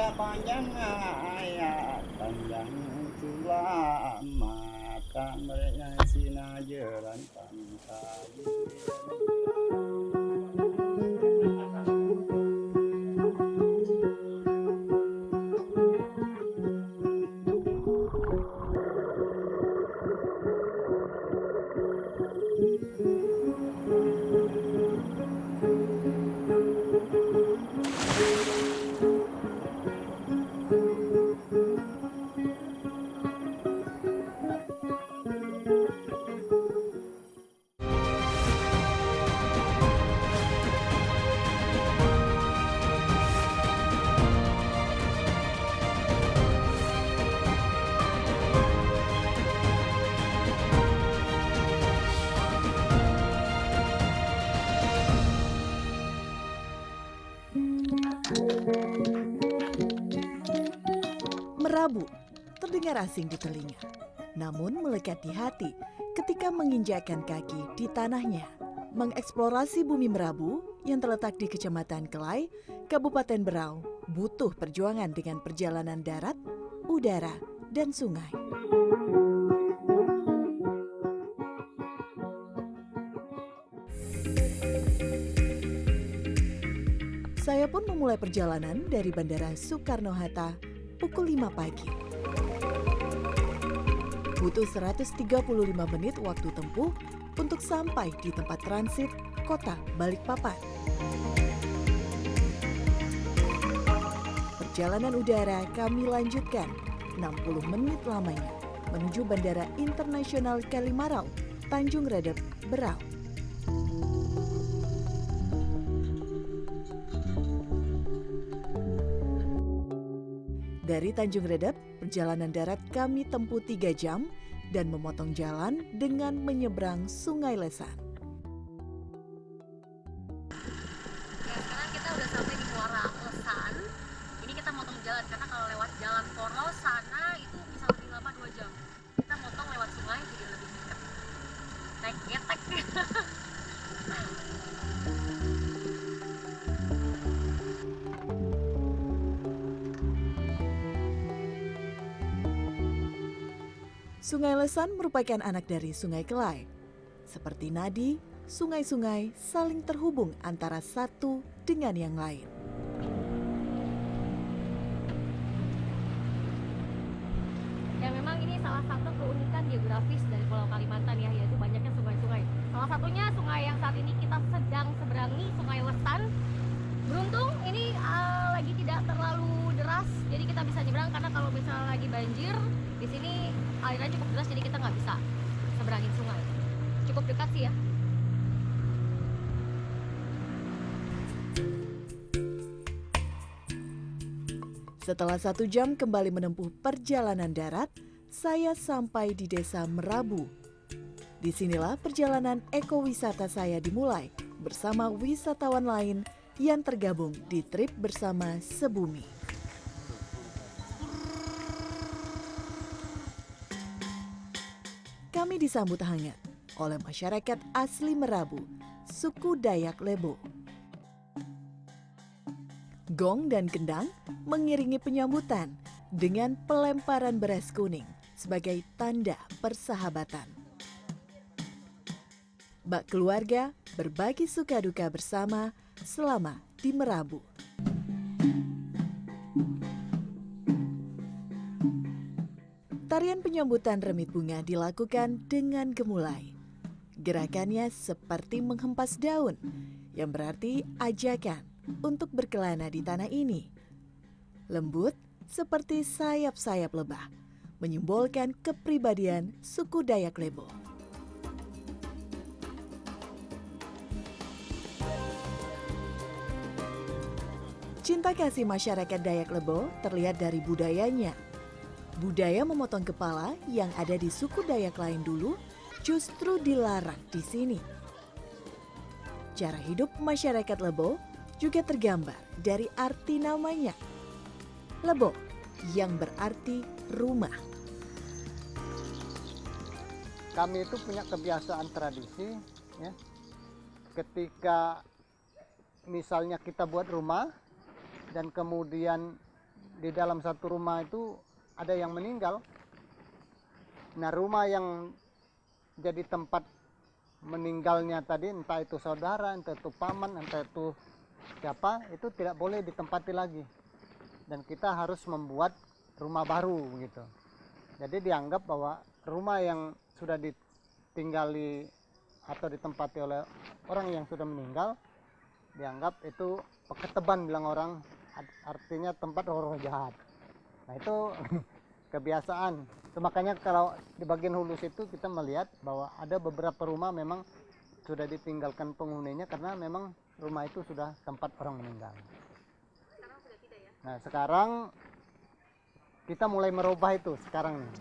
cerita panjang ayat panjang selamatkan mereka sinajeran pantai. Merabu terdengar asing di telinga, namun melekat di hati ketika menginjakkan kaki di tanahnya. Mengeksplorasi bumi Merabu yang terletak di Kecamatan Kelai, Kabupaten Berau, butuh perjuangan dengan perjalanan darat, udara, dan sungai. Saya pun memulai perjalanan dari Bandara Soekarno-Hatta pukul 5 pagi. Butuh 135 menit waktu tempuh untuk sampai di tempat transit Kota Balikpapan. Perjalanan udara kami lanjutkan 60 menit lamanya menuju Bandara Internasional Kalimarau, Tanjung Redep, Berau. Dari Tanjung Redep, perjalanan darat kami tempuh 3 jam dan memotong jalan dengan menyeberang Sungai Lesan. Ya, sekarang kita udah sampai di Muara Lesan. Ini kita motong jalan karena kalau lewat jalan poros sana itu bisa lebih lama 2 jam. Kita motong lewat sungai jadi lebih dekat. Naik getek. Sungai Lesan merupakan anak dari Sungai Kelai. Seperti nadi, sungai-sungai saling terhubung antara satu dengan yang lain. Ya memang ini salah satu keunikan geografis dari Pulau Kalimantan ya, yaitu banyaknya sungai-sungai. Salah satunya sungai yang saat ini kita sedang seberangi, Sungai Lesan. Beruntung ini lagi tidak terlalu deras, jadi kita bisa nyebrang karena kalau misalnya lagi banjir di sini airnya cukup deras, jadi kita nggak bisa seberangin sungai. Cukup dekat sih ya. Setelah 1 jam kembali menempuh perjalanan darat, saya sampai di Desa Merabu. Disinilah perjalanan ekowisata saya dimulai bersama wisatawan lain yang tergabung di trip bersama Sebumi. Kami disambut hangat oleh masyarakat asli Merabu, suku Dayak Lebo. Gong dan kendang mengiringi penyambutan dengan pelemparan beras kuning sebagai tanda persahabatan. Bak keluarga berbagi suka duka bersama selama di Merabu. Tarian penyambutan remit bunga dilakukan dengan gemulai. Gerakannya seperti menghempas daun, yang berarti ajakan untuk berkelana di tanah ini. Lembut seperti sayap-sayap lebah, menyimbolkan kepribadian suku Dayak Lebo. Cinta kasih masyarakat Dayak Lebo terlihat dari budayanya. Budaya memotong kepala yang ada di suku Dayak lain dulu justru dilarang di sini. Cara hidup masyarakat Lebo juga tergambar dari arti namanya. Lebo yang berarti rumah. Kami itu punya kebiasaan tradisi ya. Ketika misalnya kita buat rumah dan kemudian di dalam satu rumah itu ada yang meninggal. Nah, rumah yang jadi tempat meninggalnya tadi, entah itu saudara, entah itu paman, entah itu siapa, itu tidak boleh ditempati lagi. Dan kita harus membuat rumah baru gitu. Jadi dianggap bahwa rumah yang sudah ditinggali atau ditempati oleh orang yang sudah meninggal, dianggap itu peketeban, bilang orang, artinya tempat roh jahat. Nah, itu kebiasaan. Makanya kalau di bagian hulu situ kita melihat bahwa ada beberapa rumah memang sudah ditinggalkan penghuninya karena memang rumah itu sudah tempat orang meninggal. Sekarang sudah tidak ya? Nah, sekarang kita mulai merubah itu sekarang nih.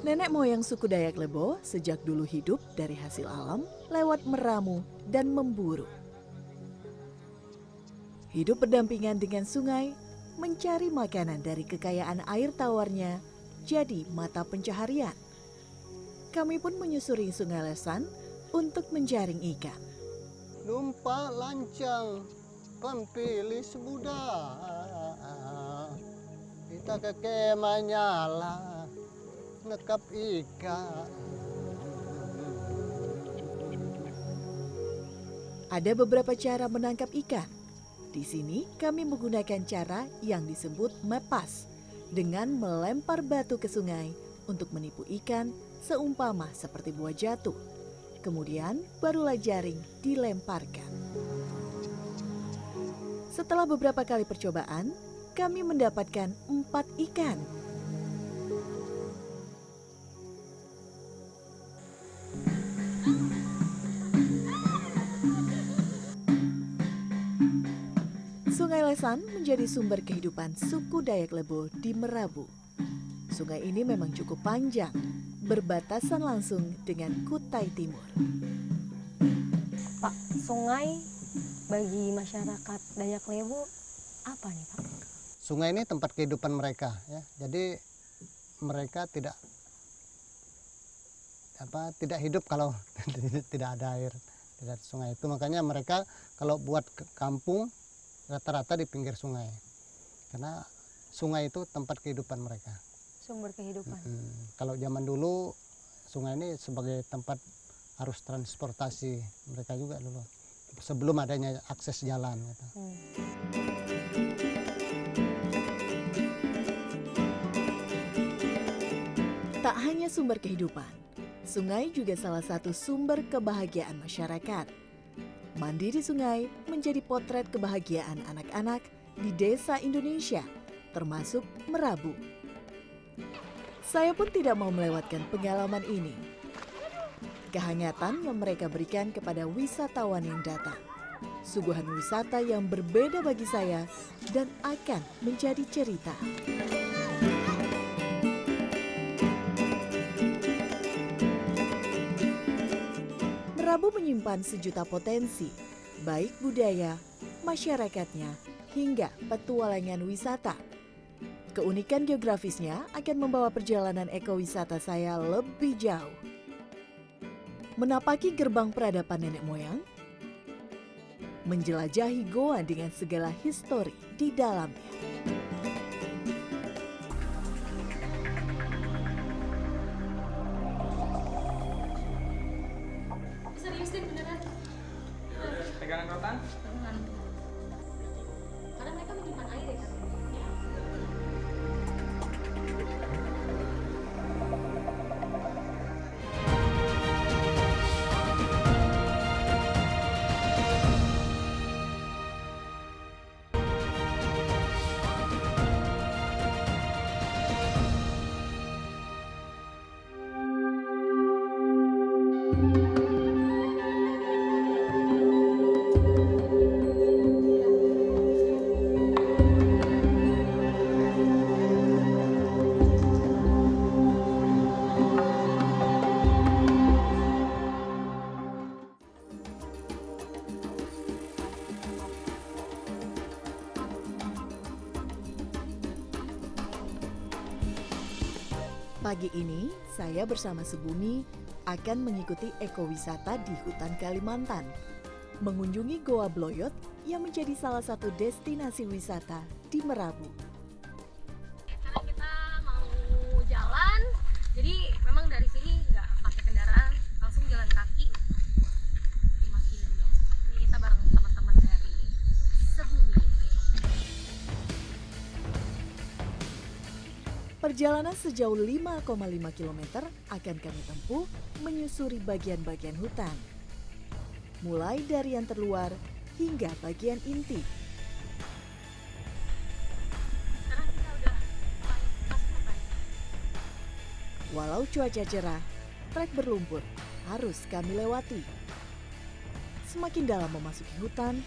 Nenek moyang suku Dayak Lebo sejak dulu hidup dari hasil alam lewat meramu dan memburu. Hidup berdampingan dengan sungai, mencari makanan dari kekayaan air tawarnya jadi mata pencaharian. Kami pun menyusuri Sungai Lesan untuk menjaring ikan. Numpak lancang pemilih sebuda, kita ke kemah nyala nekap ikan. Ada beberapa cara menangkap ikan. Di sini kami menggunakan cara yang disebut mepas dengan melempar batu ke sungai untuk menipu ikan seumpama seperti buah jatuh. Kemudian barulah jaring dilemparkan. Setelah beberapa kali percobaan, kami mendapatkan 4 ikan. Sungai Lesan menjadi sumber kehidupan suku Dayak Lebo di Merabu. Sungai ini memang cukup panjang, berbatasan langsung dengan Kutai Timur. Pak, sungai bagi masyarakat Dayak Lebo apa nih Pak? Sungai ini tempat kehidupan mereka, ya. Jadi mereka tidak hidup kalau tidak ada air, tidak ada sungai itu. Makanya mereka kalau buat kampung rata-rata di pinggir sungai, karena sungai itu tempat kehidupan mereka. Sumber kehidupan. Kalau zaman dulu sungai ini sebagai tempat arus transportasi mereka juga dulu, sebelum adanya akses jalan gitu. Tak hanya sumber kehidupan, sungai juga salah satu sumber kebahagiaan masyarakat. Mandi di sungai menjadi potret kebahagiaan anak-anak di desa Indonesia, termasuk Merabu. Saya pun tidak mau melewatkan pengalaman ini. Kehangatan yang mereka berikan kepada wisatawan yang datang. Suguhan wisata yang berbeda bagi saya dan akan menjadi cerita. Merabu menyimpan sejuta potensi, baik budaya, masyarakatnya, hingga petualangan wisata. Keunikan geografisnya akan membawa perjalanan ekowisata saya lebih jauh. Menapaki gerbang peradaban nenek moyang, menjelajahi goa dengan segala histori di dalamnya. Serius deh beneran. Pegangan rotan. Karena mereka menyimpan air ya kan. Pagi ini, saya bersama Sebumi akan mengikuti ekowisata di hutan Kalimantan. mengunjungi Goa Bloyot yang menjadi salah satu destinasi wisata di Merabu. Sekarang kita mau jalan, jadi memang dari sini nggak pakai kendaraan, langsung jalan kaki 5 kilo. Ini kita bareng teman-teman dari Sebumi. Perjalanan sejauh 5,5 km akan kami tempuh menyusuri bagian-bagian hutan. Mulai dari yang terluar hingga bagian inti. Sekarang kita udah masuk hutan. Walau cuaca cerah, trek berlumpur harus kami lewati. Semakin dalam memasuki hutan,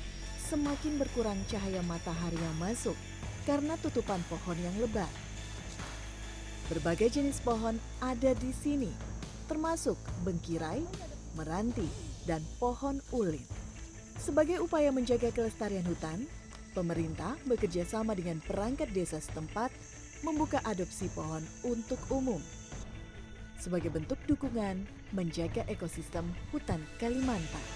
semakin berkurang cahaya matahari yang masuk karena tutupan pohon yang lebat. Berbagai jenis pohon ada di sini, termasuk bengkirai, meranti, dan pohon ulin. Sebagai upaya menjaga kelestarian hutan, pemerintah bekerja sama dengan perangkat desa setempat membuka adopsi pohon untuk umum. Sebagai bentuk dukungan menjaga ekosistem hutan Kalimantan.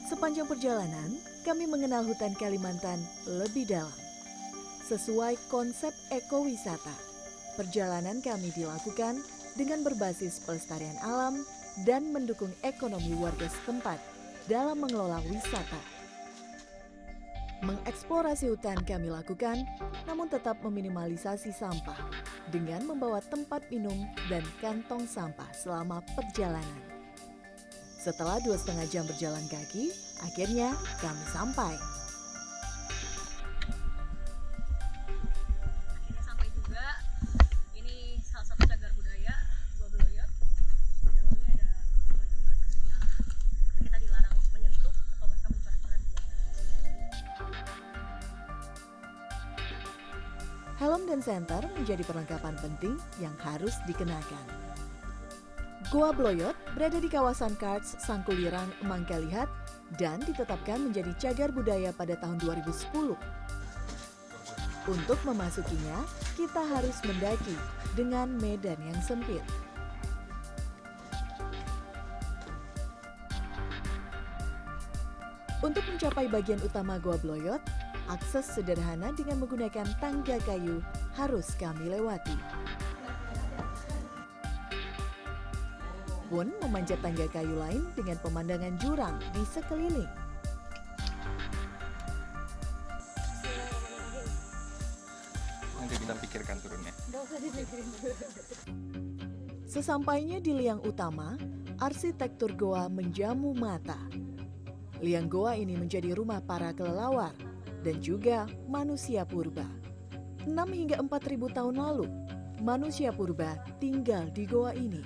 Sepanjang perjalanan, kami mengenal hutan Kalimantan lebih dalam. Sesuai konsep ekowisata, perjalanan kami dilakukan dengan berbasis pelestarian alam dan mendukung ekonomi warga setempat dalam mengelola wisata. Mengeksplorasi hutan kami lakukan, namun tetap meminimalisasi sampah dengan membawa tempat minum dan kantong sampah selama perjalanan. Setelah 2,5 jam berjalan kaki, akhirnya kami sampai. Akhirnya sampai juga. Ini salah satu cagar budaya Goa Bloyot. Di dalamnya ada gambar-gambar bersejarah. Tapi kita dilarang menyentuh atau bahkan mencoret-coret. Helm dan senter menjadi perlengkapan penting yang harus dikenakan. Goa Bloyot berada di kawasan Karts Sangkulirang, Mangkalihat dan ditetapkan menjadi cagar budaya pada tahun 2010. Untuk memasukinya, kita harus mendaki dengan medan yang sempit. Untuk mencapai bagian utama Goa Bloyot, akses sederhana dengan menggunakan tangga kayu harus kami lewati. Pun memanjat tangga kayu lain dengan pemandangan jurang di sekeliling. Nanti kita pikirkan turunnya. Sesampainya di liang utama, arsitektur goa menjamu mata. Liang goa ini menjadi rumah para kelelawar dan juga manusia purba. 6 hingga 4.000 tahun lalu, manusia purba tinggal di goa ini,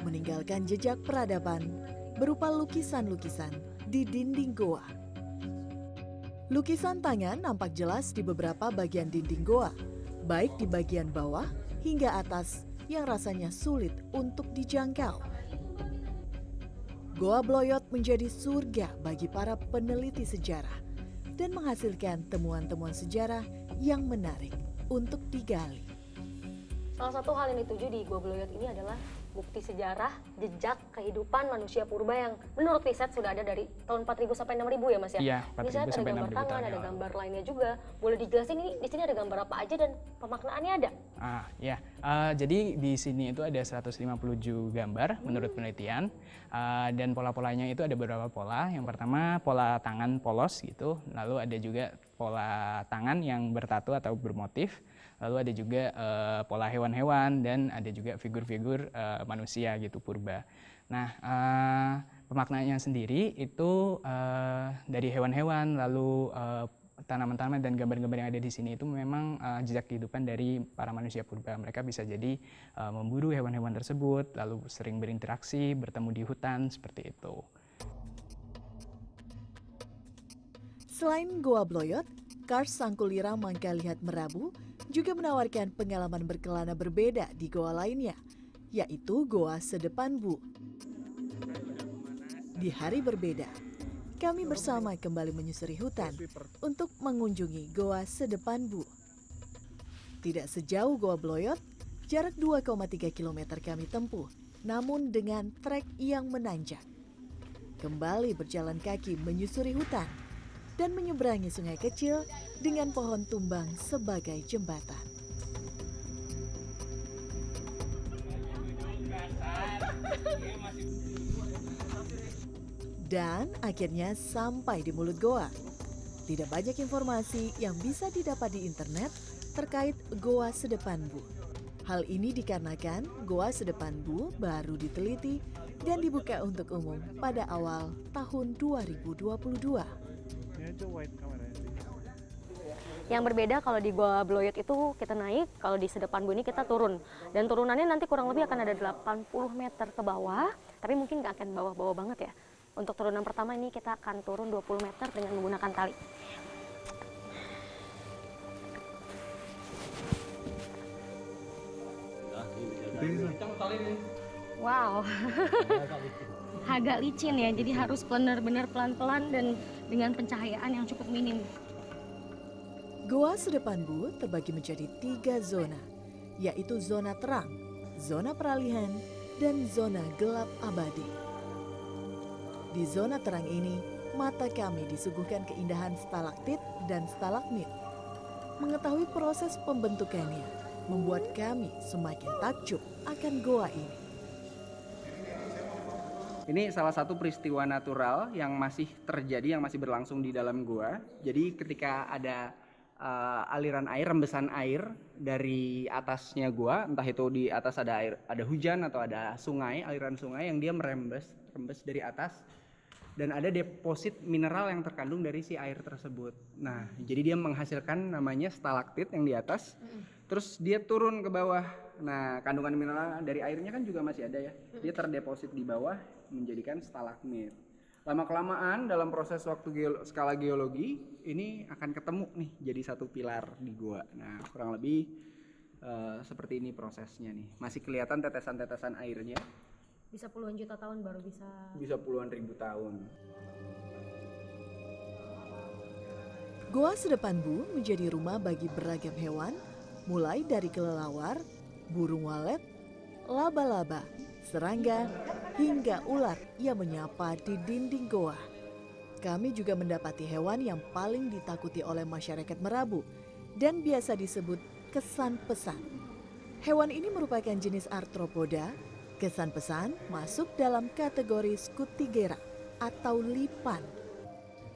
meninggalkan jejak peradaban berupa lukisan-lukisan di dinding goa. Lukisan tangan nampak jelas di beberapa bagian dinding goa, baik di bagian bawah hingga atas yang rasanya sulit untuk dijangkau. Goa Bloyot menjadi surga bagi para peneliti sejarah dan menghasilkan temuan-temuan sejarah yang menarik untuk digali. Salah satu hal yang dituju di Goa Bloyot ini adalah bukti sejarah, jejak kehidupan manusia purba yang menurut riset sudah ada dari tahun 4000 sampai 6000 ya Mas ya? Iya, Ini saya 4000 ada sampai gambar 6000 tangan, tahun ada yang gambar lainnya juga. Boleh dijelasin ini di sini ada gambar apa aja dan pemaknaannya ada? Jadi di sini itu ada 157 gambar menurut penelitian, dan pola-polanya itu ada beberapa pola. Yang pertama pola tangan polos gitu, lalu ada juga pola tangan yang bertatu atau bermotif, lalu ada juga pola hewan-hewan dan ada juga figur-figur manusia gitu purba. Nah, pemaknaannya sendiri itu dari hewan-hewan, lalu tanaman-tanaman dan gambar-gambar yang ada di sini itu memang jejak kehidupan dari para manusia purba. Mereka bisa jadi memburu hewan-hewan tersebut, lalu sering berinteraksi, bertemu di hutan, seperti itu. Selain Goa Bloyot, Karts Sangkulirang Mangkalihat Merabu juga menawarkan pengalaman berkelana berbeda di goa lainnya, yaitu Goa Sedepan Bu. Di hari berbeda, kami bersama kembali menyusuri hutan untuk mengunjungi Goa Sedepan Bu. Tidak sejauh Goa Bloyot, jarak 2,3 km kami tempuh namun dengan trek yang menanjak. Kembali berjalan kaki menyusuri hutan dan menyeberangi sungai kecil dengan pohon tumbang sebagai jembatan. Dan akhirnya sampai di mulut goa. Tidak banyak informasi yang bisa didapat di internet terkait Goa Sedepan-bu. Hal ini dikarenakan Goa Sedepan-bu baru diteliti dan dibuka untuk umum pada awal tahun 2022. Yang berbeda kalau di Gua Bloyot itu kita naik, kalau di Sedepan Bu ini kita turun. Dan turunannya nanti kurang lebih akan ada 80 meter ke bawah, tapi mungkin nggak akan bawah-bawah banget ya. Untuk turunan pertama ini kita akan turun 20 meter dengan menggunakan tali. Wow, agak licin ya, jadi harus benar-benar pelan-pelan dan dengan pencahayaan yang cukup minim. Goa Sedepan-bu terbagi menjadi 3 zona, yaitu zona terang, zona peralihan, dan zona gelap abadi. Di zona terang ini, mata kami disuguhkan keindahan stalaktit dan stalagmit. Mengetahui proses pembentukannya membuat kami semakin takjub akan goa ini. Ini salah satu peristiwa natural yang masih terjadi, yang masih berlangsung di dalam gua. Jadi ketika ada aliran air, rembesan air dari atasnya gua, entah itu di atas ada air, ada hujan atau ada sungai, aliran sungai yang dia merembes dari atas, dan ada deposit mineral yang terkandung dari si air tersebut. Nah, jadi dia menghasilkan namanya stalaktit yang di atas, terus dia turun ke bawah. Nah, kandungan mineral dari airnya kan juga masih ada ya, dia terdeposit di bawah menjadikan stalagmit. Lama-kelamaan dalam proses waktu skala geologi ini akan ketemu nih jadi satu pilar di gua. Nah, kurang lebih seperti ini prosesnya nih. Masih kelihatan tetesan-tetesan airnya. Bisa puluhan juta tahun baru bisa. Bisa puluhan ribu tahun. Goa Sedepan-bu menjadi rumah bagi beragam hewan, mulai dari kelelawar, burung walet, laba-laba, serangga, hingga ular yang menyapa di dinding goa. Kami juga mendapati hewan yang paling ditakuti oleh masyarakat Merabu dan biasa disebut kesan pesan. Hewan ini merupakan jenis arthropoda. Kesan pesan masuk dalam kategori Scutigera atau lipan.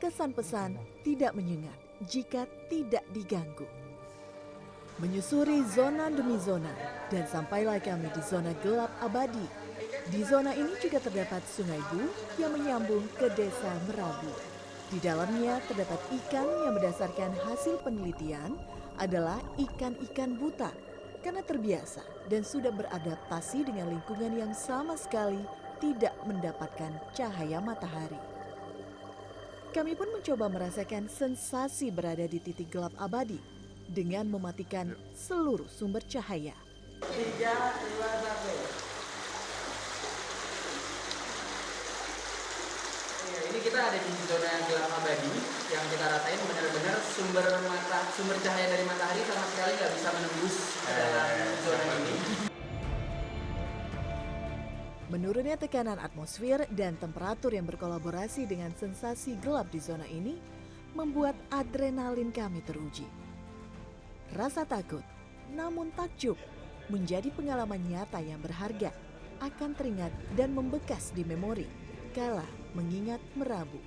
Kesan pesan tidak menyengat jika tidak diganggu. Menyusuri zona demi zona dan sampailah kami di zona gelap abadi. Di zona ini juga terdapat Sungai Bu yang menyambung ke Desa Merabu. Di dalamnya terdapat ikan yang berdasarkan hasil penelitian adalah ikan-ikan buta karena terbiasa dan sudah beradaptasi dengan lingkungan yang sama sekali tidak mendapatkan cahaya matahari. Kami pun mencoba merasakan sensasi berada di titik gelap abadi dengan mematikan seluruh sumber cahaya. 3, 2, 1. Ini kita ada di zona gelap abadi yang kita rasain benar-benar sumber cahaya dari matahari sama sekali nggak bisa menembus ke dalam zona ini. Menurunnya tekanan atmosfer dan temperatur yang berkolaborasi dengan sensasi gelap di zona ini membuat adrenalin kami teruji. Rasa takut, namun takjub, menjadi pengalaman nyata yang berharga, akan teringat dan membekas di memori kala mengingat Merabu.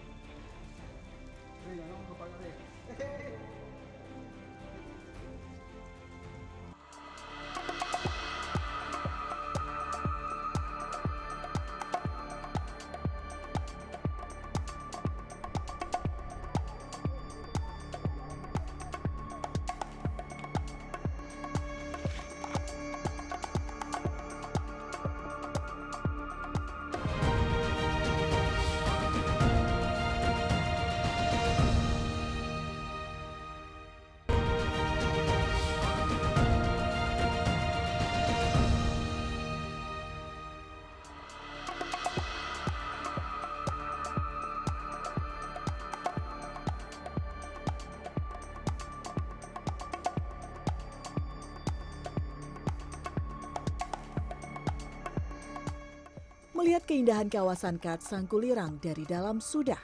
Melihat keindahan kawasan Karts Sangkulirang dari dalam sudah,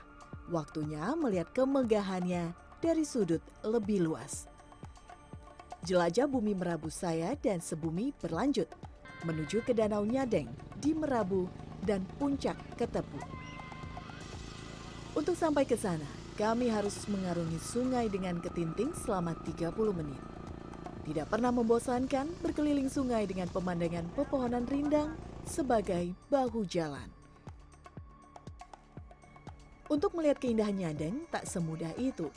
waktunya melihat kemegahannya dari sudut lebih luas. Jelajah bumi Merabu saya dan sebumi berlanjut menuju ke Danau Nyadeng di Merabu dan Puncak Ketepu. Untuk sampai ke sana, kami harus mengarungi sungai dengan ketinting selama 30 menit. Tidak pernah membosankan berkeliling sungai dengan pemandangan pepohonan rindang sebagai bahu jalan. Untuk melihat keindahan Nyadeng tak semudah itu.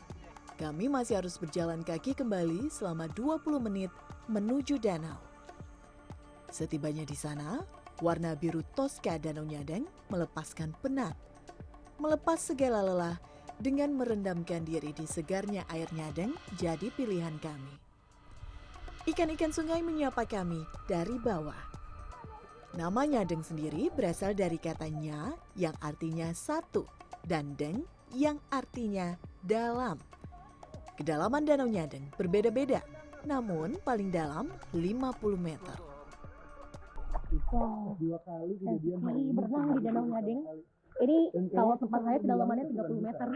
Kami masih harus berjalan kaki kembali selama 20 menit menuju danau. Setibanya di sana, warna biru toska Danau Nyadeng melepaskan penat. Melepas segala lelah dengan merendamkan diri di segarnya air Nyadeng jadi pilihan kami. Ikan-ikan sungai menyapa kami dari bawah. Nama Nyadeng sendiri berasal dari kata nya yang artinya satu dan deng yang artinya dalam. Kedalaman Danau Nyadeng berbeda-beda, namun paling dalam 50 meter. Wow, kali berenang di Danau Nyadeng. Ini kalau tempat saya kedalamannya 30 meter.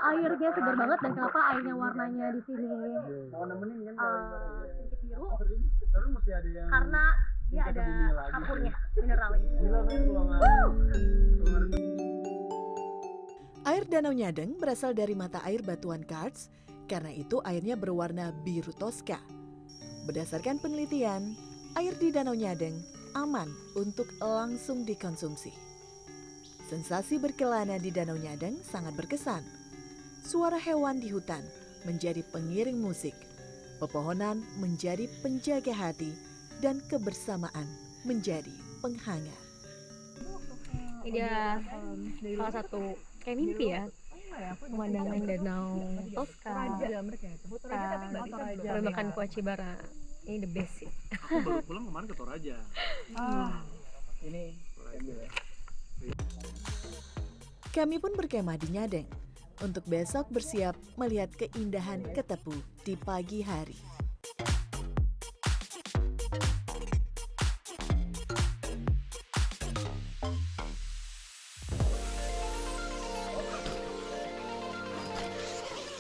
Airnya segar banget, dan kenapa airnya warnanya di sini sedikit biru? Karena dia ada kapurnya, mineralnya. Air Danau Nyadeng berasal dari mata air batuan karst, karena itu airnya berwarna biru toska. Berdasarkan penelitian, air di Danau Nyadeng aman untuk langsung dikonsumsi. Sensasi berkelana di Danau Nyadeng sangat berkesan. Suara hewan di hutan menjadi pengiring musik, pepohonan menjadi penjaga hati, dan kebersamaan menjadi penghangat. Ini dia salah satu kayak mimpi ya, pemandangan Danau Toska, sambil makan kuah cibara. Ini the best sih. Aku baru pulang kemarin ke Toraja. Ini Kami pun berkemah di Nyadeng untuk besok bersiap melihat keindahan Ketepu di pagi hari.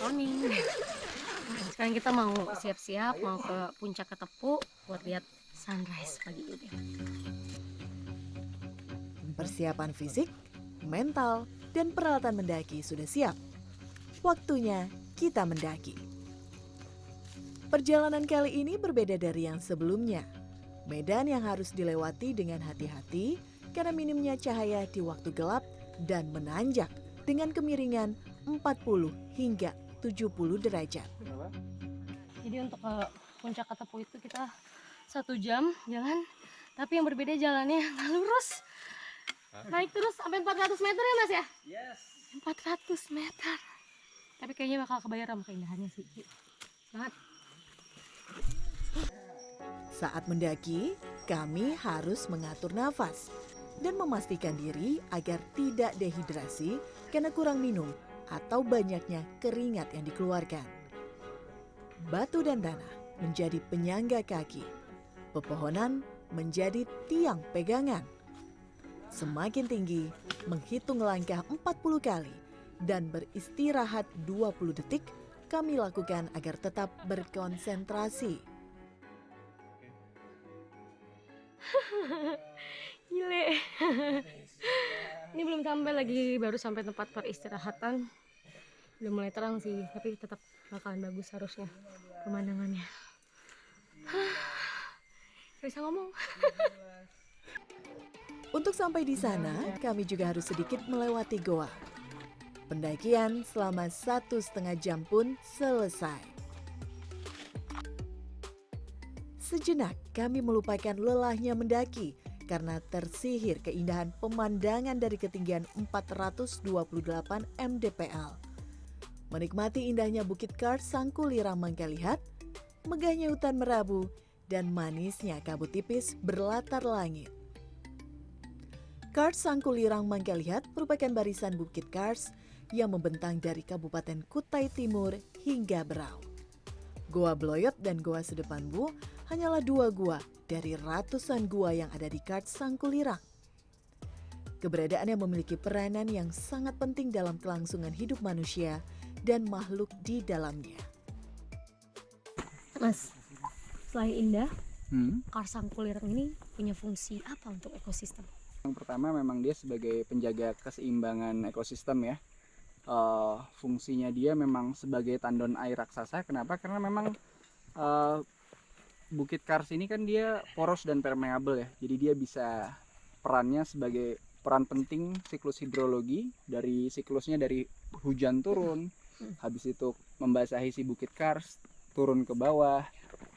Morning. Sekarang kita mau siap-siap mau ke Puncak Ketepu buat lihat sunrise pagi ini. Persiapan fisik, mental, dan peralatan mendaki sudah siap. Waktunya kita mendaki. Perjalanan kali ini berbeda dari yang sebelumnya. Medan yang harus dilewati dengan hati-hati karena minimnya cahaya di waktu gelap dan menanjak dengan kemiringan 40 hingga 70 derajat. Jadi untuk ke Puncak Ketepu itu kita 1 jam jalan, tapi yang berbeda jalannya nggak lurus. Naik terus sampai 400 meter ya Mas ya? Yes. 400 meter. Tapi kayaknya bakal kebayar sama keindahannya sih. Semangat. Saat mendaki, kami harus mengatur nafas dan memastikan diri agar tidak dehidrasi karena kurang minum atau banyaknya keringat yang dikeluarkan. Batu dan tanah menjadi penyangga kaki. Pepohonan menjadi tiang pegangan. Semakin tinggi, menghitung langkah 40 kali dan beristirahat 20 detik kami lakukan agar tetap berkonsentrasi. Gile. Ini belum sampai lagi, baru sampai tempat peristirahatan. Belum mulai terang sih, tapi tetap bakalan bagus harusnya pemandangannya. Gak bisa ngomong. Untuk sampai di sana, kami juga harus sedikit melewati goa. Pendakian selama 1,5 jam pun selesai. Sejenak kami melupakan lelahnya mendaki karena tersihir keindahan pemandangan dari ketinggian 428 mdpl. Menikmati indahnya Bukit Karst Sangkulirang Mangkalihat, megahnya hutan Merabu, dan manisnya kabut tipis berlatar langit. Karst Sangkulirang Mangkalihat merupakan barisan Bukit Karst yang membentang dari Kabupaten Kutai Timur hingga Berau. Goa Bloyot dan Goa Sedepan Bu hanyalah 2 gua dari ratusan gua yang ada di Kars Sangkulirang. Keberadaannya memiliki peranan yang sangat penting dalam kelangsungan hidup manusia dan makhluk di dalamnya. Mas, selain indah, Kars Sangkulirang ini punya fungsi apa untuk ekosistem? Yang pertama memang dia sebagai penjaga keseimbangan ekosistem ya. Fungsinya dia memang sebagai tandon air raksasa. Kenapa? Karena memang Bukit Kars ini kan dia poros dan permeable ya. Jadi dia bisa perannya sebagai peran penting siklus hidrologi, dari siklusnya dari hujan turun, habis itu membasahi si Bukit Kars, turun ke bawah,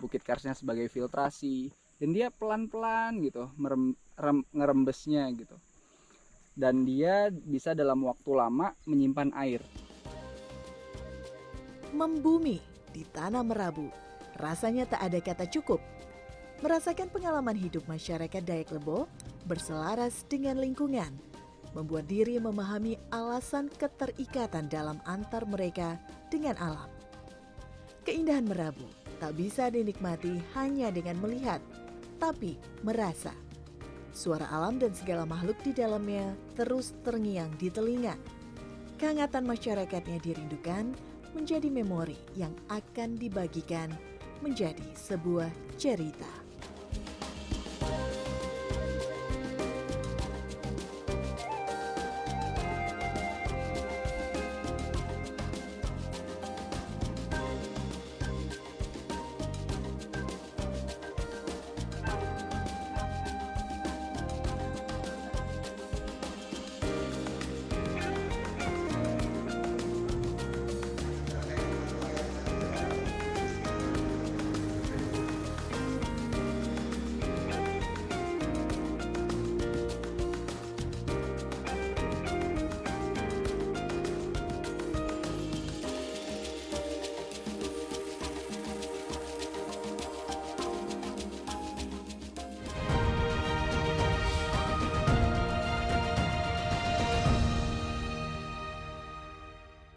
Bukit Karsnya sebagai filtrasi, dan dia pelan-pelan gitu ngerembesnya gitu. Dan dia bisa dalam waktu lama menyimpan air. Membumi di Tanah Merabu, rasanya tak ada kata cukup. Merasakan pengalaman hidup masyarakat Dayak Lebo berselaras dengan lingkungan, membuat diri memahami alasan keterikatan dalam antar mereka dengan alam. Keindahan Merabu tak bisa dinikmati hanya dengan melihat, tapi merasa. Suara alam dan segala makhluk di dalamnya terus terngiang di telinga. Kehangatan masyarakatnya dirindukan menjadi memori yang akan dibagikan menjadi sebuah cerita.